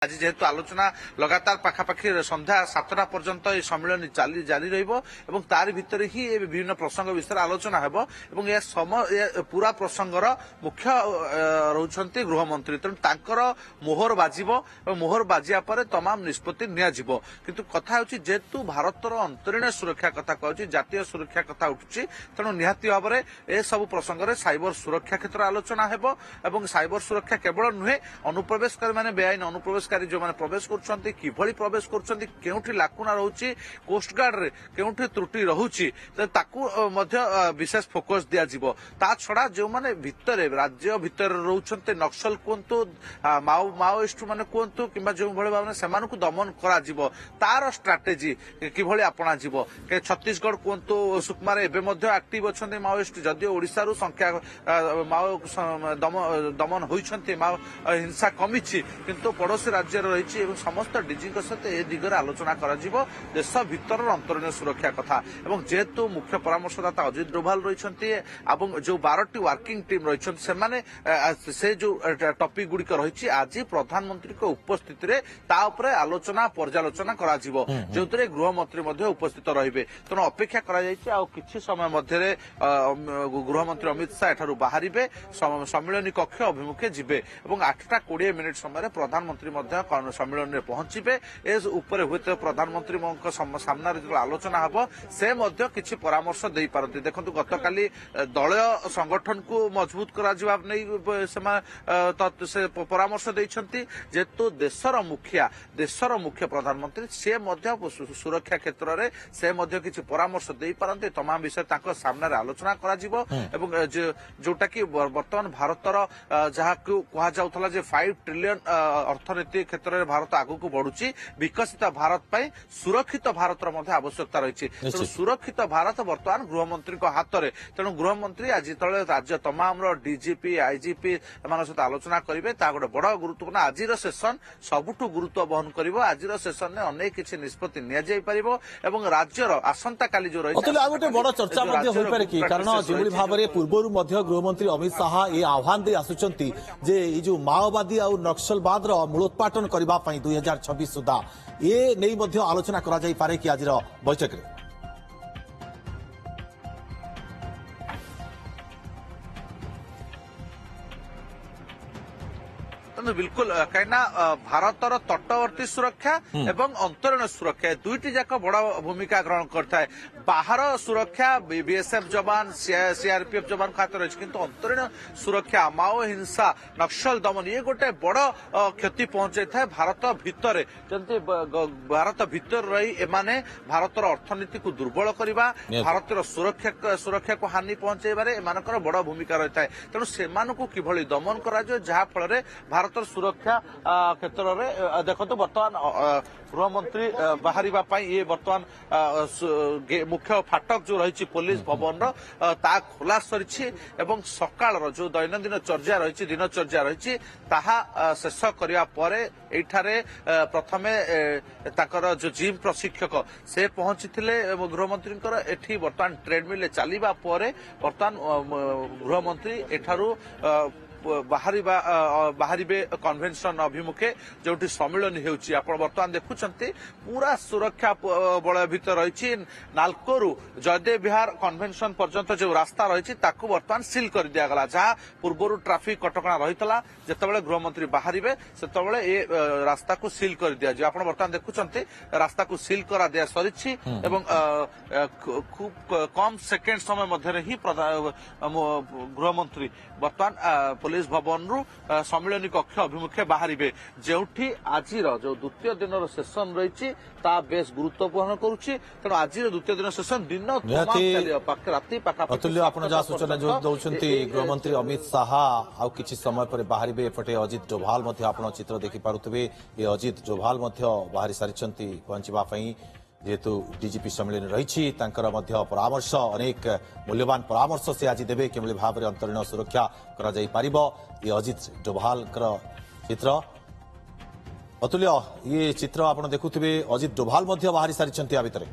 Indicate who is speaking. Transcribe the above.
Speaker 1: आज जेहेतु आलोचना लगातार पाखापाखि संध्या 7टा पर्यंत ये सम्मेलन जारी रही तार भितर ही विभिन्न प्रसंग विषय आलोचना हेबो एवं पूरा प्रसंगर मुख्य रहउछंती गृहमंत्री तेणु तांकर मोहर बाजिबो मोहर बाजिया पर तमाम निष्पत्ति नियाजिबो किंतु कथा होची जेहेतु भारतर अंतरीण सुरक्षा कथा कहूची जातीय सुरक्षा कथा उठुची तेणु निहाती भाव में ए सब प्रसंग में साइबर सुरक्षा क्षेत्र आलोचना हेबो एवं साइबर सुरक्षा केवल नुहे अनुप्रवेशकारी माने बेआईन अनुप्रवेश जो मैंने प्रवेश करछंती किभली प्रवेश करछंती केउठी लाकुना रहउची कोस्टगार्ड रे केउठी त्रुटि रहउची ताकू मध्य विशेष फोकस दिया जिवो ता छडा जो माने भितरे राज्य भितर रहउछंती नक्सल कोंतु माओइस्ट माने कोंतु किबा जो भले भाबने सेमानकु दमन करा जिवो तार स्ट्रेटजी किभली अपना जिवो के छत्तीसगढ़ कोंतु सुकमा रे एबे मध्य एक्टिव अछंती माओइस्ट जदि ओडिसा रु संख्या माओ दमन होइछंती माओ हिंसा कमिछि किंतु पड़ोसी राज्य रही समस्त डीजी सहित ए दिगरे आलोचना देश भितर अंतरीण सुरक्षा कथा एवं जेहेतु मुख्य परामर्शदाता अजित डोभाल रही जो 12टी वर्किंग टीम रही से जो टॉपिक गुड़िक रही आज प्रधानमंत्री उपस्थित आलोचना पर्यालोचना जो गृहमंत्री उपस्थित रही तेणु अपेक्षा कि समय मध्य गृहमंत्री अमित शाह एठारू बाहर सम्मिलनी कक्ष अभिमुखे जीवे 8:20 समय प्रधानमंत्री सम्मेलन में पहुंचे हुए तो प्रधानमंत्री सामना जो आलोचना हम से किसी परामर्श दे पारती देखो गतकाली दलय संगठन को मजबूत कर परामर्श देते जेहेतु देशर मुख्य प्रधानमंत्री से सुरक्षा क्षेत्र में से किसी परामर्श दे पारती तमाम विषय सामने आलोचना जोटा कि बर्तमान भारतर जहाँ कहला 5 ट्रिलियन अर्थनीति क्षेत्र में भारत आगू बढ़ुची विकसित भारत पाई सुरक्षित भारत आवश्यकता रही तेणु सुरक्षित भारत बर्तमान गृहमंत्री हाथ में तेणु गृहमंत्री आज तले राज्य तमाम डीजीपी आईजीपी सहित आलोचना करेंगे गोटे बड़ गुरुत्वपूर्ण आज सेसन सबुठ गुरुत्व बहन कर आज सेसन में अनेक किसी निष्पत्ति निपर राज्यर आसंता काली जो रही
Speaker 2: गोटे बड़ चर्चा कारण जो भाव में पूर्व गृहमंत्री अमित शाह ये आह्वान दे आसुंच जो माओवादी और नक्सलवाद मूलोत्पाटन करने 2026 सुधा ये नहीं आलोचना करा जाई पारे कि आज बैठक में
Speaker 1: बिल्कुल कहीं भारतर तटवर्ती सुरक्षा एवं अंतरीण सुरक्षा दुईटी जाक बड़ भूमिका ग्रहण करता है बाहर सुरक्षा बीएसएफ जवान सीआरपीएफ जवान खाते रही किंतु अंतरीण सुरक्षा माओ हिंसा नक्सल दमन ये गोटे बड़ क्षति पहुंचे था भारत भितर जमी भारत भितर रही एमाने भारतर अर्थनीति को दुर्बल करवा भारतर सुरक्षा को हानि पहुंचाइबारे एमानकर बड़ भूमिका रही है तेणु से किभली दमन करा जहाँ फल भारत सुरक्षा क्षेत्र में देखो बर्तमान गृहमंत्री बाहर ये बर्तमान मुख्य फाटक जो रही पुलिस भवन ता खोला सरी सकाल जो दैनंदिन चर्या रही दिनचर्या रही शेष करने प्रथमे जो जिम प्रशिक्षक से पहुंची गृहमंत्री एठी बर्तमान ट्रेडमिल चलवा बर्तमान गृहमंत्री एठारू बाहरिबे कन्वेंशन अभिमुखे जो सम्मिलन होउची आपण वर्तमान देखुछंती पूरा सुरक्षा बलय भितर रही नालकोरु जयदेव विहार कन्वेंशन पर्यंत जो रास्ता रही ताकू वर्तमान सील कर दिया गला जहाँ पूर्व ट्राफिक कटकणा रही जितेबाला गृहमंत्री बाहरिबे सेतेबाला ए रास्ता को सील कर दिया जाय आपण वर्तमान देखुछंती रास्ता को सील करा दिया सरिछि एवं खूब कम सेकेंड समय मध्य ही गृहमंत्री वर्तमान पुलिस भवन रु सम्मिलनी कक्ष अभिमुखे बाहर जो आज जो द्वितीय दिन सेसन रही बेस गुरुत्व बहन करुच्ची तेणु आज द्वितीय दिन सेसन दिन
Speaker 2: अतुल्य आप सूचना जो दौरान गृहमंत्री अमित शाह आउ किसी समय पर बाहर एपटे अजित डोभाल आप चित्र देखिपे ये अजित डोभाल बाहरी सारी पहुंचापी जेहेतु डीजीपी सम्मेलन रही परामर्श अनेक मूल्यवान परामर्श से आज देवे किभली भाव में अंतरीण सुरक्षा करा जाई पारिबो ये अजित डोभाल चित्र अतुल्य ये चित्र आप देखुवे अजित डोभाल बाहरी सारी भितर